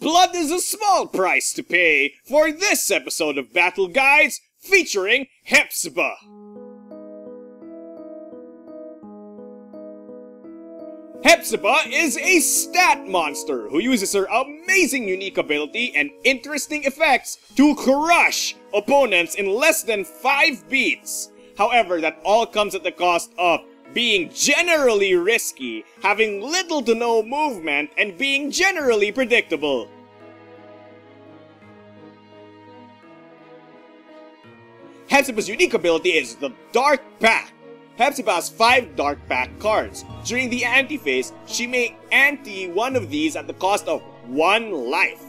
blood is a small price to pay for this episode of Battle Guides featuring Hepzibah. Hepzibah is a stat monster who uses her amazing unique ability and interesting effects to crush opponents in less than 5 beats. However, that all comes at the cost of being generally risky, having little to no movement, and being generally predictable. Hepzibah's unique ability is the Dark Pact. Hepzibah has 5 Dark Pact cards. During the anti-phase, she may anti one of these at the cost of 1 life.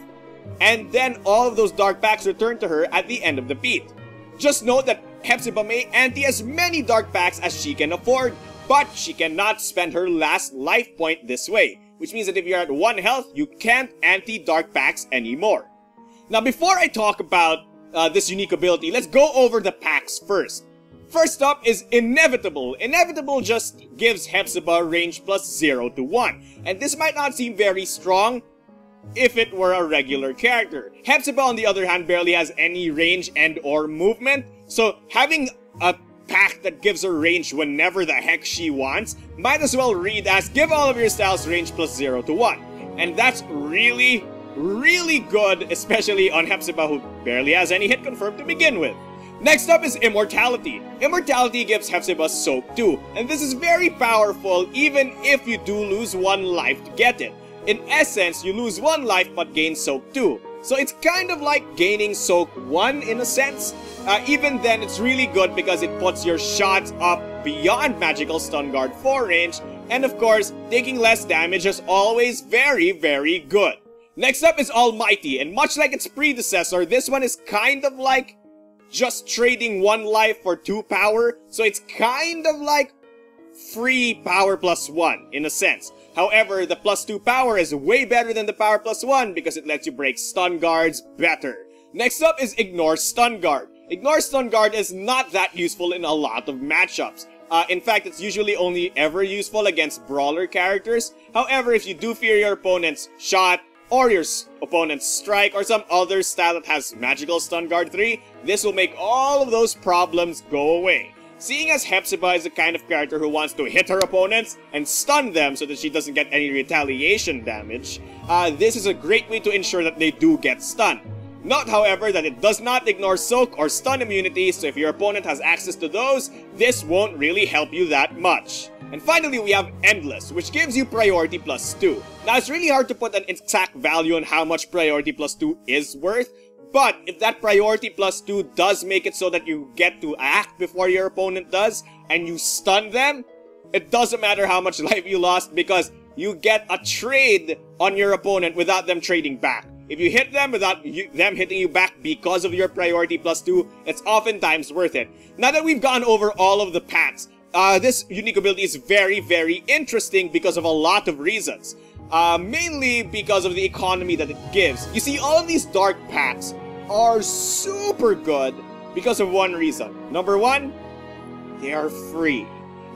And then all of those Dark Pacts return to her at the end of the beat. Just note that Hepzibah may anti as many Dark Pacts as she can afford, but she cannot spend her last life point this way. Which means that if you're at 1 health, you can't anti Dark Pacts anymore. Now before I talk about this unique ability, let's go over the packs first. First up is Inevitable. Inevitable just gives Hepzibah range plus 0 to 1. And this might not seem very strong if it were a regular character. Hepzibah, on the other hand, barely has any range and or movement. So having a pack that gives her range whenever the heck she wants might as well read as give all of your styles range plus 0 to 1. And that's really good, especially on Hepzibah, who barely has any hit confirmed to begin with. Next up is Immortality. Immortality gives Hepzibah Soak 2, and this is very powerful even if you do lose 1 life to get it. In essence, you lose 1 life but gain Soak 2. So it's kind of like gaining Soak 1 in a sense. Even then, it's really good because it puts your shots up beyond Magical Stun Guard 4 range, and of course, taking less damage is always very good. Next up is Almighty, and much like its predecessor, this one is kind of like just trading 1 life for 2 power, so it's kind of like free power plus 1 in a sense. However, the plus 2 power is way better than the power plus 1 because it lets you break stun guards better. Next up is Ignore Stun Guard. Ignore Stun Guard is not that useful in a lot of matchups. In fact, it's usually only ever useful against brawler characters. However, if you do fear your opponent's shot, or your opponent's strike, or some other style that has Magical Stun Guard 3, this will make all of those problems go away. Seeing as Hepzibah is the kind of character who wants to hit her opponents and stun them so that she doesn't get any retaliation damage, this is a great way to ensure that they do get stunned. Note, however, that it does not ignore soak or stun immunity, so if your opponent has access to those, this won't really help you that much. And finally, we have Endless, which gives you priority plus 2. Now, it's really hard to put an exact value on how much priority plus 2 is worth, but if that priority plus 2 does make it so that you get to act before your opponent does, and you stun them, it doesn't matter how much life you lost because you get a trade on your opponent without them trading back. If you hit them without them hitting you back because of your priority plus 2, it's oftentimes worth it. Now that we've gone over all of the packs, this unique ability is very interesting because of a lot of reasons. Mainly because of the economy that it gives. You see, all of these dark packs are super good because of one reason. Number 1, they are free.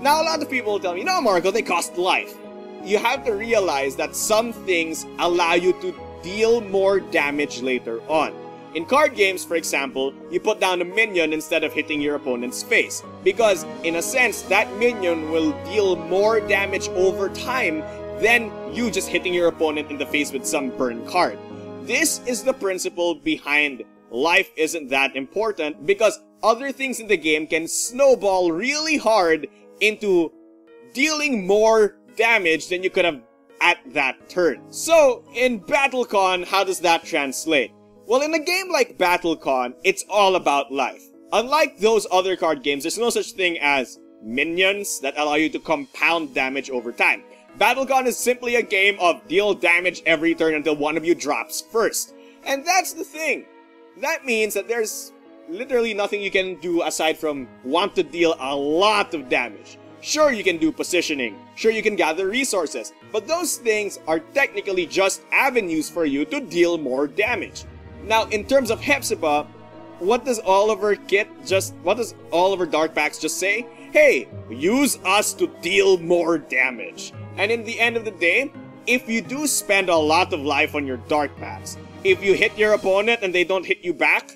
Now, a lot of people will tell me, no, Marco, they cost life. You have to realize that some things allow you to deal more damage later on. In card games, for example, you put down a minion instead of hitting your opponent's face. Because, in a sense, that minion will deal more damage over time than you just hitting your opponent in the face with some burn card. This is the principle behind life isn't that important, because other things in the game can snowball really hard into dealing more damage than you could have at that turn. So, in BattleCON, how does that translate? Well, in a game like BattleCON, it's all about life. Unlike those other card games, there's no such thing as minions that allow you to compound damage over time. BattleCON is simply a game of deal damage every turn until one of you drops first. And that's the thing. That means that there's literally nothing you can do aside from want to deal a lot of damage. Sure, you can do positioning. Sure, you can gather resources. But those things are technically just avenues for you to deal more damage. Now, in terms of Hepzibah, what does all of her Dark Packs just say? Hey, use us to deal more damage. And in the end of the day, if you do spend a lot of life on your dark packs, if you hit your opponent and they don't hit you back,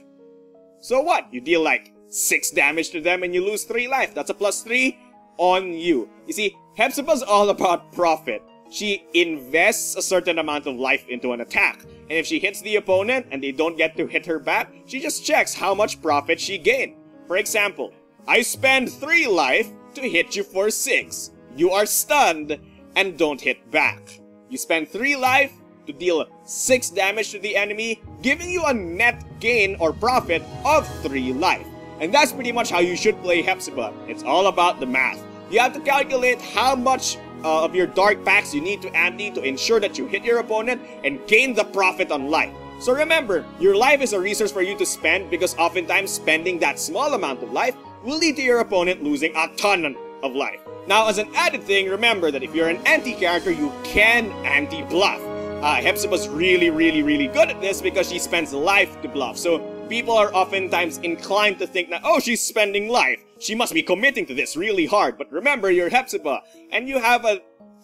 so what? You deal like 6 damage to them and you lose 3 life. That's a +3 on you. You see, Hepzibah's all about profit. She invests a certain amount of life into an attack. And if she hits the opponent and they don't get to hit her back, she just checks how much profit she gained. For example, I spend 3 life to hit you for 6. You are stunned and don't hit back. You spend 3 life to deal 6 damage to the enemy, giving you a net gain or profit of 3 life. And that's pretty much how you should play Hepzibah. It's all about the math. You have to calculate how much of your dark packs you need to ante to ensure that you hit your opponent and gain the profit on life. So remember, your life is a resource for you to spend, because oftentimes spending that small amount of life will lead to your opponent losing a ton of life. Now, as an added thing, remember that if you're an anti-character, you can anti-bluff. Hepzibah's really good at this because she spends life to bluff. So people are oftentimes inclined to think that, oh, she's spending life, she must be committing to this really hard. But remember, you're Hepzibah, and you have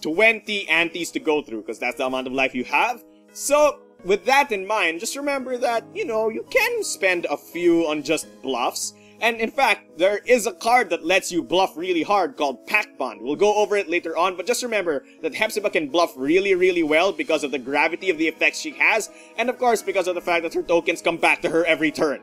20 antis to go through, because that's the amount of life you have. So with that in mind, just remember that, you know, you can spend a few on just bluffs. And in fact, there is a card that lets you bluff really hard called Pact Bond. We'll go over it later on, but just remember that Hepzibah can bluff really well because of the gravity of the effects she has, and of course because of the fact that her tokens come back to her every turn.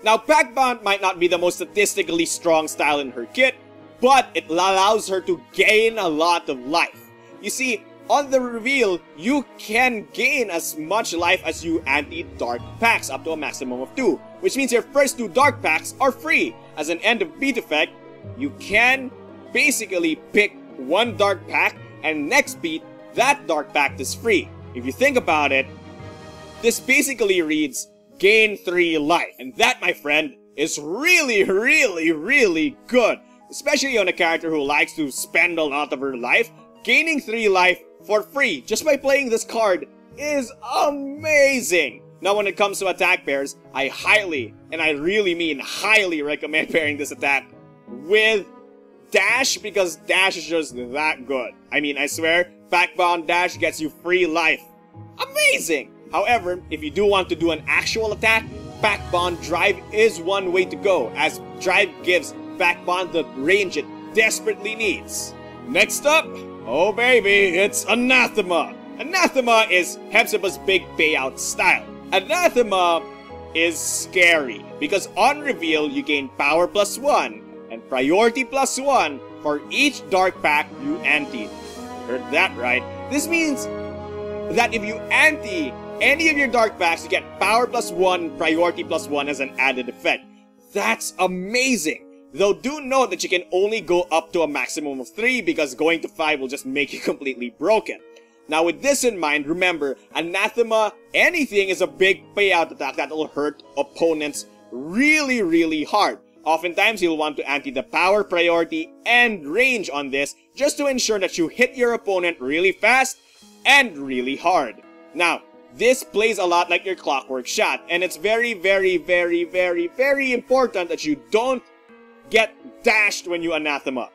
Now, Pact Bond might not be the most statistically strong style in her kit, but it allows her to gain a lot of life. You see, on the reveal, you can gain as much life as you anti-dark packs, up to a maximum of 2. Which means your first 2 dark packs are free. As an end of beat effect, you can basically pick 1 dark pack, and next beat, that dark pack is free. If you think about it, this basically reads, gain 3 life. And that, my friend, is really good. Especially on a character who likes to spend a lot of her life. Gaining 3 life for free just by playing this card is amazing. Now, when it comes to attack pairs, I highly, and I really mean highly, recommend pairing this attack with Dash, because Dash is just that good. I mean, I swear, Pact Bond Dash gets you free life. Amazing! However, if you do want to do an actual attack, Pact Bond Drive is one way to go, as Drive gives Pact Bond the range it desperately needs. Next up, oh baby, it's Anathema. Anathema is Hepzibah's big payout style. Anathema is scary because on reveal you gain power +1 and priority +1 for each dark pack you antied. Heard that right? This means that if you ante any of your dark packs, you get power +1, priority +1 as an added effect. That's amazing. Though do note that you can only go up to a maximum of 3 because going to 5 will just make you completely broken. Now with this in mind, remember, Anathema anything is a big payout attack that will hurt opponents really hard. Oftentimes you'll want to ante the power, priority, and range on this just to ensure that you hit your opponent really fast and really hard. Now, this plays a lot like your Clockwork Shot, and it's very important that you don't get dashed when you Anathema.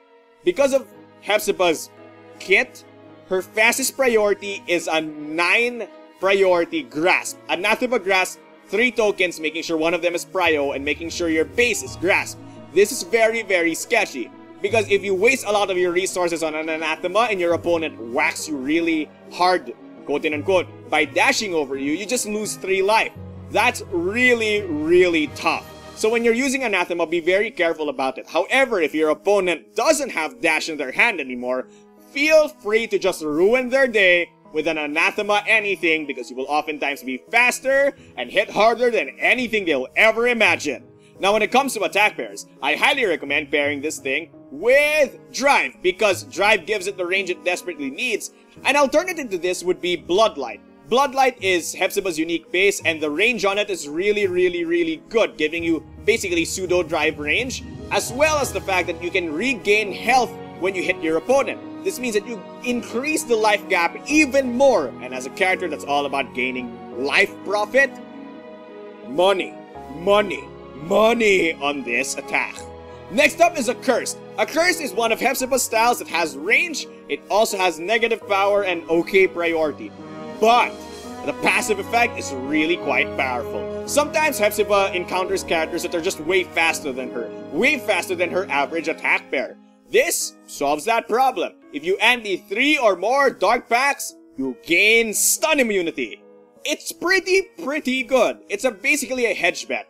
Because of Hepzibah's kit, her fastest priority is a 9 priority Grasp. Anathema Grasp, 3 tokens, making sure one of them is prio and making sure your base is Grasp. This is very sketchy, because if you waste a lot of your resources on an Anathema and your opponent whacks you really hard, quote unquote, by dashing over you, you just lose 3 life. That's really tough. So when you're using Anathema, be very careful about it. However, if your opponent doesn't have dash in their hand anymore, feel free to just ruin their day with an Anathema anything, because you will oftentimes be faster and hit harder than anything they'll ever imagine. Now when it comes to attack pairs, I highly recommend pairing this thing with Drive, because Drive gives it the range it desperately needs. An alternative to this would be Bloodlight. Bloodlight is Hepzibah's unique base, and the range on it is really good, giving you basically pseudo drive range, as well as the fact that you can regain health when you hit your opponent. This means that you increase the life gap even more, and as a character that's all about gaining life profit, money on this attack. Next up is a Curse. A curse is one of Hepzibah's styles that has range, it also has negative power and okay priority. But the passive effect is really quite powerful. Sometimes Hepzibah encounters characters that are just way faster than her average attack pair. This solves that problem. If you anti 3 or more dark packs, you gain stun immunity. It's pretty good. It's basically a hedge bet.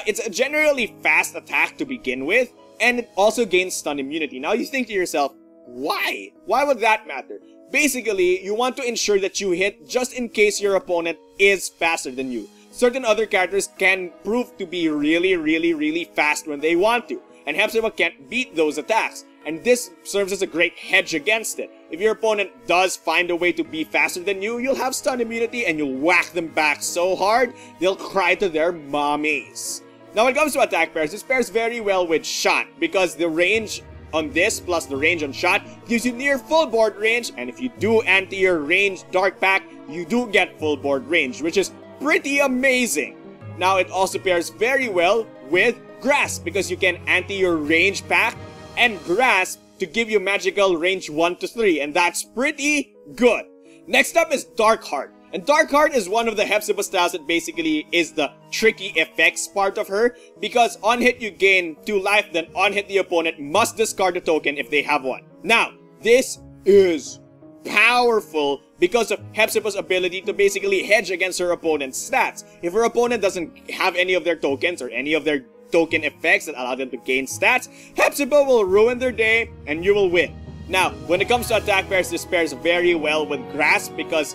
It's a generally fast attack to begin with, and it also gains stun immunity. Now you think to yourself, why? Why would that matter? Basically, you want to ensure that you hit just in case your opponent is faster than you. Certain other characters can prove to be really fast when they want to, and Hepzibah can't beat those attacks. And this serves as a great hedge against it. If your opponent does find a way to be faster than you, you'll have stun immunity and you'll whack them back so hard, they'll cry to their mommies. Now when it comes to attack pairs, this pairs very well with shot, because the range on this plus the range on shot gives you near full board range, and if you do anti your range dark pack, you do get full board range, which is pretty amazing. Now it also pairs very well with grasp, because you can anti your range pack and grasp to give you magical range 1 to 3, and that's pretty good. Next up is Dark Heart. And Dark Heart is one of the Hepzibah styles that basically is the tricky effects part of her, because on hit you gain 2 life, then on hit the opponent must discard a token if they have one. Now, this is powerful because of Hepzibah's ability to basically hedge against her opponent's stats. If her opponent doesn't have any of their tokens or any of their token effects that allow them to gain stats, Hepzibah will ruin their day and you will win. Now, when it comes to attack pairs, this pairs very well with Grasp because,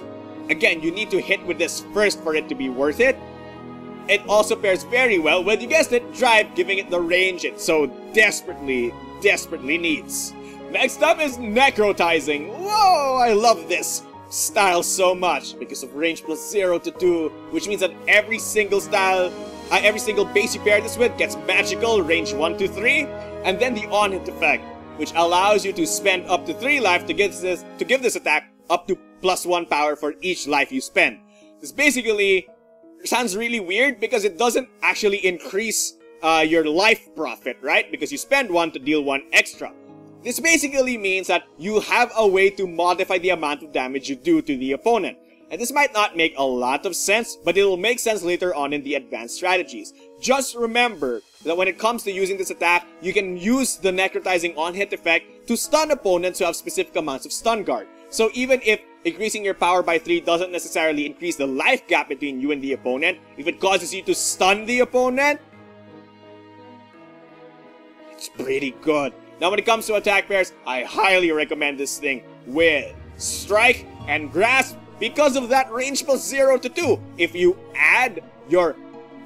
again, you need to hit with this first for it to be worth it. It also pairs very well with, you guessed it, Drive, giving it the range it so desperately needs. Next up is Necrotizing. Whoa, I love this style so much because of range plus 0 to 2, which means that every single base you pair this with gets magical range 1 to 3, and then the on-hit effect, which allows you to spend up to 3 life to give this attack up to +1 power for each life you spend. This basically sounds really weird because it doesn't actually increase your life profit, right? Because you spend 1 to deal 1 extra. This basically means that you have a way to modify the amount of damage you do to the opponent. And this might not make a lot of sense, but it will make sense later on in the advanced strategies. Just remember that when it comes to using this attack, you can use the Necrotizing on-hit effect to stun opponents who have specific amounts of stun guard. So even if increasing your power by 3 doesn't necessarily increase the life gap between you and the opponent, if it causes you to stun the opponent, it's pretty good. Now when it comes to attack pairs, I highly recommend this thing with Strike and Grasp because of that range plus 0 to 2. If you add your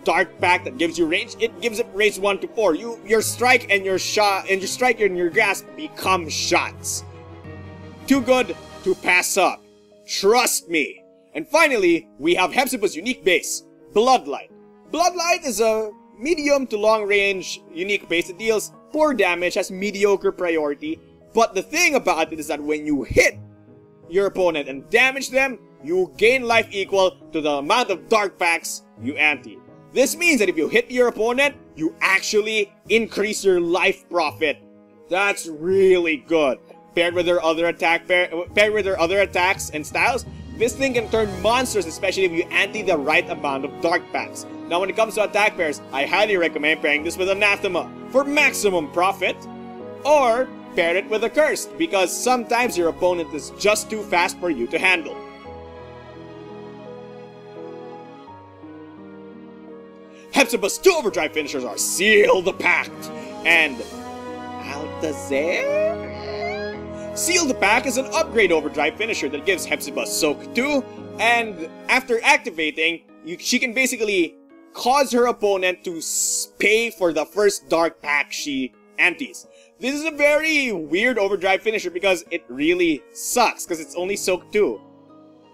Dark Pack that gives you range, it gives it range 1 to 4. Your Strike and your shot and your Strike and your Grasp become shots. Too good to pass up. Trust me. And finally, we have Hepzibah's unique base, Bloodlight. Bloodlight is a medium to long range unique base that deals poor damage, has mediocre priority, but the thing about it is that when you hit your opponent and damage them, you gain life equal to the amount of dark packs you anti. This means that if you hit your opponent, you actually increase your life profit. That's really good. Paired with their other attacks and styles, this thing can turn monsters, especially if you anti the right amount of dark packs. Now when it comes to attack pairs, I highly recommend pairing this with Anathema for maximum profit, or pair it with a Cursed because sometimes your opponent is just too fast for you to handle. Hepzibah's 2 overdrive finishers are Seal the Pact and Altair? Seal the Pact is an upgrade overdrive finisher that gives Hepzibah Soak 2, and after activating, she can basically cause her opponent to pay for the first dark pack she antis. This is a very weird overdrive finisher because it really sucks because it's only Soak 2.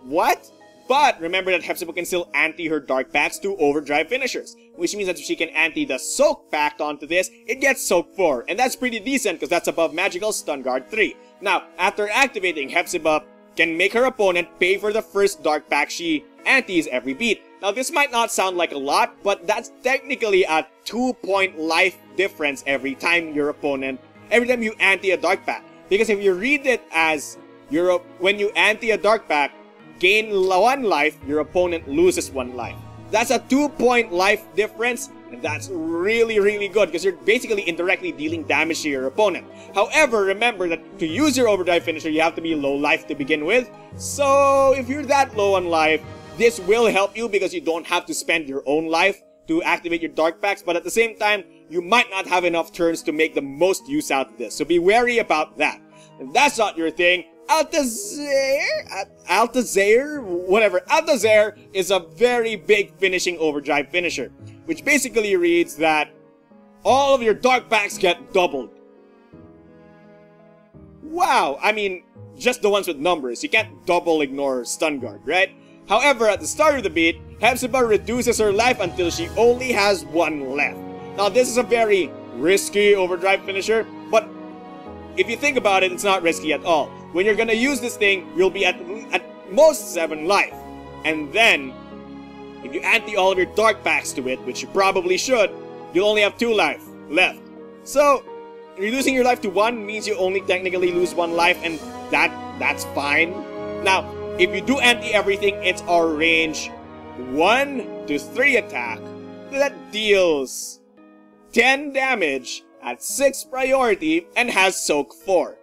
What? But remember that Hepzibah can still anti her dark packs to overdrive finishers, which means that if she can anti the Soak pact onto this, it gets Soak 4, and that's pretty decent because that's above magical stun guard 3. Now, after activating, Hepzibah can make her opponent pay for the first dark pack she antis every beat. Now this might not sound like a lot, but that's technically a 2-point life difference every time your opponent every time you anti a dark pack. Because if you read it as when you anti a dark pack, gain 1 life, your opponent loses 1 life. That's a 2-point life difference, and that's really, really good because you're basically indirectly dealing damage to your opponent. However, remember that to use your overdrive finisher, you have to be low life to begin with. So if you're that low on life, this will help you because you don't have to spend your own life to activate your dark packs, but at the same time, you might not have enough turns to make the most use out of this. So be wary about that. If that's not your thing, Altazair is a very big finishing overdrive finisher, which basically reads that all of your dark packs get doubled. Wow, I mean, just the ones with numbers. You can't double ignore stun guard, right? However, at the start of the beat, Hepzibah reduces her life until she only has 1 left. Now, this is a very risky overdrive finisher, but if you think about it, it's not risky at all. When you're gonna use this thing, you'll be at most 7 life. And then, if you anti all of your dark packs to it, which you probably should, you'll only have 2 life left. So, reducing your life to 1 means you only technically lose 1 life, and that's fine. Now, if you do anti everything, it's our range 1 to 3 attack that deals 10 damage at 6 priority and has soak 4.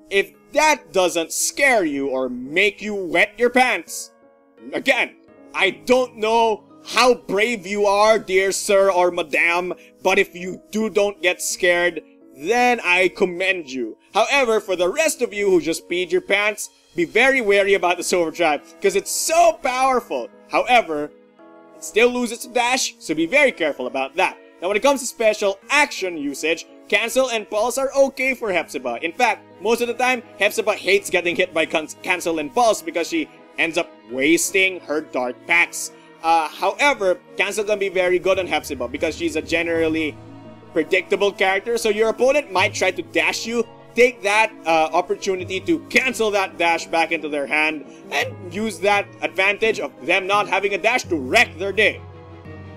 If that doesn't scare you or make you wet your pants, again, I don't know how brave you are, dear sir or madam, but if you don't get scared, then I commend you. However, for the rest of you who just peed your pants, be very wary about this overdrive because it's so powerful. However, it still loses its dash, so be very careful about that. Now, when it comes to special action usage, Cancel and Pulse are okay for Hepzibah. In fact, most of the time, Hepzibah hates getting hit by Cancel and Pulse because she ends up wasting her dark packs. However, Cancel can be very good on Hepzibah because she's a generally predictable character, so your opponent might try to dash you. Take that opportunity to cancel that dash back into their hand and use that advantage of them not having a dash to wreck their day.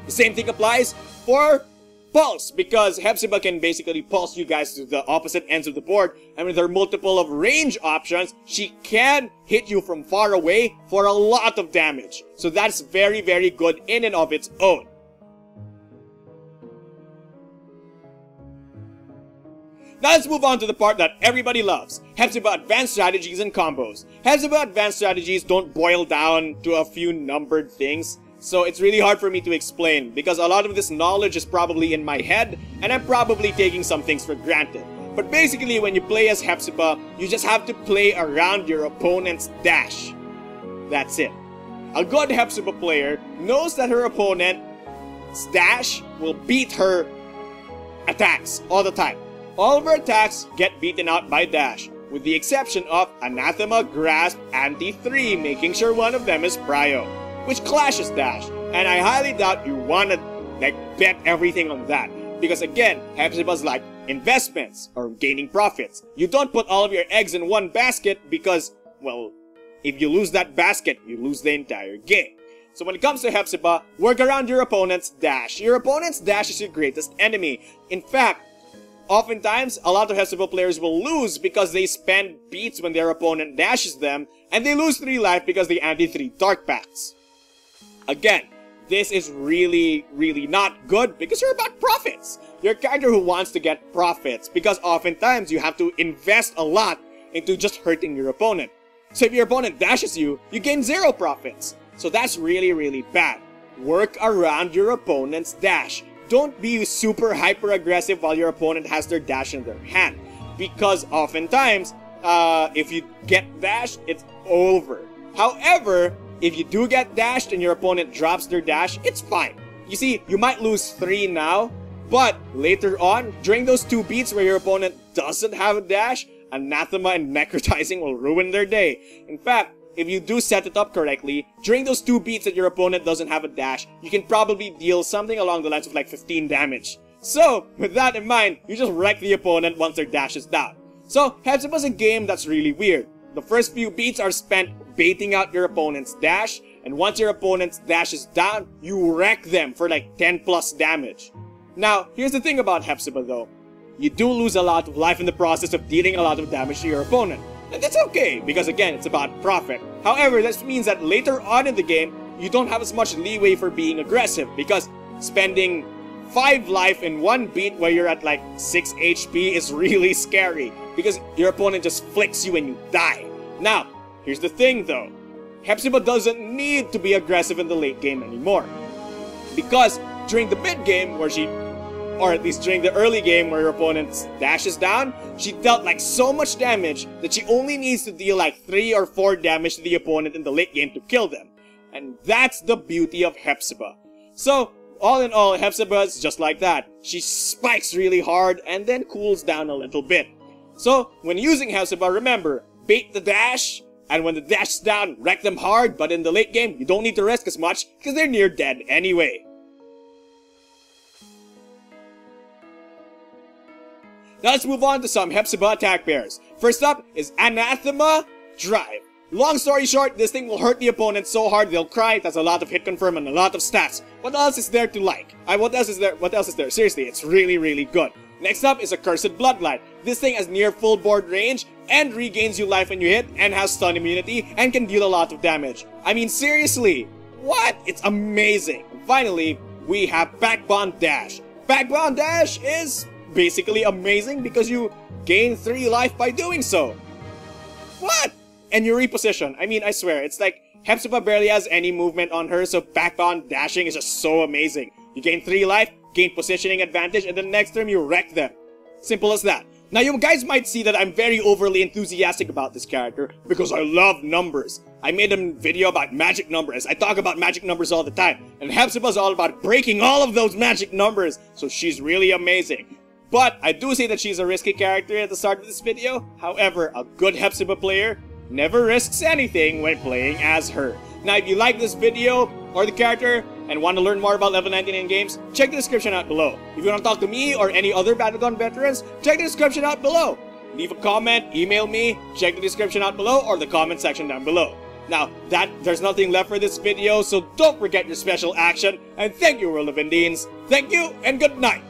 The same thing applies for Pulse, because Hepzibah can basically pulse you guys to the opposite ends of the board, and with her multiple of range options, she can hit you from far away for a lot of damage. So that's very, very good in and of its own. Now let's move on to the part that everybody loves, Hepzibah advanced strategies and combos. Hepzibah advanced strategies don't boil down to a few numbered things, so it's really hard for me to explain because a lot of this knowledge is probably in my head and I'm probably taking some things for granted. But basically, when you play as Hepzibah, you just have to play around your opponent's dash. That's it. A good Hepzibah player knows that her opponent's dash will beat her attacks all the time. All of her attacks get beaten out by dash, with the exception of Anathema, Grasp, Anti-3, making sure one of them is Prio, which clashes dash, and I highly doubt you wanna bet everything on that, because again, Hepzibah's like investments or gaining profits. You don't put all of your eggs in one basket because, well, if you lose that basket, you lose the entire game. So when it comes to Hepzibah, work around your opponent's dash. Your opponent's dash is your greatest enemy. In fact, oftentimes, a lot of Hepzibah players will lose because they spend beats when their opponent dashes them, and they lose 3 life because they anti-3 dark packs. Again, this is really, really not good because you're about profits. You're a character who wants to get profits because oftentimes you have to invest a lot into just hurting your opponent. So if your opponent dashes you, you gain 0 profits. So that's really, really bad. Work around your opponent's dash. Don't be super hyper aggressive while your opponent has their dash in their hand, because oftentimes, if you get dashed, it's over. However, if you do get dashed and your opponent drops their dash, it's fine. You see, you might lose 3 now, but later on, during those 2 beats where your opponent doesn't have a dash, Anathema and Necrotizing will ruin their day. In fact, if you do set it up correctly, during those 2 beats that your opponent doesn't have a dash, you can probably deal something along the lines of like 15 damage. So, with that in mind, you just wreck the opponent once their dash is down. So, Hepzibah's a game that's really weird. The first few beats are spent baiting out your opponent's dash, and once your opponent's dash is down, you wreck them for like 10 plus damage. Now, here's the thing about Hepzibah though. you do lose a lot of life in the process of dealing a lot of damage to your opponent. And that's okay, because again, it's about profit. However, this means that later on in the game, you don't have as much leeway for being aggressive, because spending 5 life in one beat where you're at like 6 HP is really scary, because your opponent just flicks you and you die. Now, here's the thing though. Hepzibah doesn't need to be aggressive in the late game anymore, because during the mid game where she, or at least during the early game where your opponent dashes down, she dealt like so much damage that she only needs to deal like 3 or 4 damage to the opponent in the late game to kill them. And that's the beauty of Hepzibah. So, all in all, Hepzibah is just like that. She spikes really hard and then cools down a little bit. So, when using Hepzibah, remember, bait the dash, and when the dash is down, wreck them hard, but in the late game, you don't need to risk as much because they're near dead anyway. Now let's move on to some Hepzibah attack pairs. First up is Anathema Drive. Long story short, this thing will hurt the opponent so hard they'll cry. It has a lot of hit confirm and a lot of stats. What else is there to like? What else is there? Seriously, it's really, really good. Next up is Accursed Bloodline. This thing has near full board range and regains you life when you hit and has stun immunity and can deal a lot of damage. I mean, seriously, what? It's amazing. And finally, we have Backbound Dash. Backbound Dash is basically amazing because you gain 3 life by doing so. What? And you reposition. I mean, I swear, it's like Hepzibah barely has any movement on her, so backbound dashing is just so amazing. You gain 3 life, gain positioning advantage, and then next turn you wreck them. Simple as that. Now you guys might see that I'm very overly enthusiastic about this character because I love numbers. I made a video about magic numbers. I talk about magic numbers all the time. And Hepzibah's all about breaking all of those magic numbers, so she's really amazing. But I do say that she's a risky character at the start of this video. However, a good Hepzibah player never risks anything when playing as her. Now, if you like this video or the character and want to learn more about level 99 games, check the description out below. If you want to talk to me or any other BattleCON veterans, check the description out below. Leave a comment, email me, check the description out below or the comment section down below. Now, there's nothing left for this video, so don't forget your special action, and thank you, World of Indines. Thank you, and good night!